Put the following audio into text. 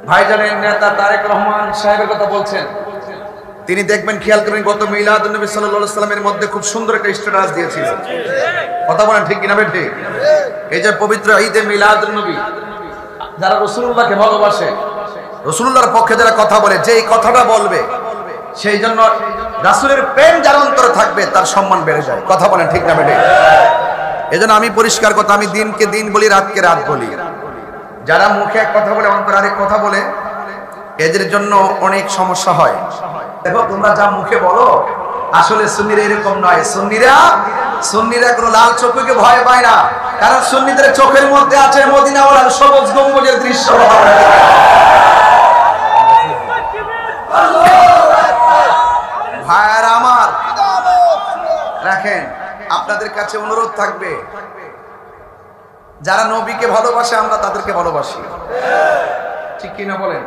ভাইজানের নেতা তারেক রহমান সাহেবের কথা বলছেন। তিনি দেখবেন, খেয়াল করবেন, গত মিলাদুন নবী সাল্লাল্লাহু আলাইহি সাল্লামের মধ্যে খুব সুন্দর একটা স্ট্যাটাস দিয়েছিলেন। কথা বলেন ঠিক কিনা বেঠিক? এই যে পবিত্র ঈদে মিলাদুন নবী, যারা রাসূলুল্লাহকে ভালোবাসে, রাসূলুল্লাহর পক্ষে যারা কথা বলে, যে এই কথাটা বলবে, সেই জন্য রাসূলের প্রেম যার অন্তরে থাকবে তার সম্মান বেড়ে যায়। কথা বলেন ঠিক না বেঠিক? এজন্য আমি পরিষ্কার কথা, আমি দিনকে দিন বলি, রাতকে রাত বলি। যারা মুখে এক কথা বলে অন্তরে আরেক কথা বলে, এদের জন্য অনেক সমস্যা হয়। দেখো, তোমরা যা মুখে বলো, আসলে সুন্নিরা এরকম নয়। সুন্নিরা কোনো লাল চক্ষুকে ভয় পায় না, কারণ সুন্নিদের চোখের মধ্যে আছে মদিনাওয়ালার সবুজ গম্বুজের দৃশ্য। ভাইয়ারা আমার, রাখেন, আপনাদের কাছে অনুরোধ থাকবে, যারা নবীকে ভালোবাসে আমরা তাদেরকে ভালোবাসি, ঠিক কিনা বলেন?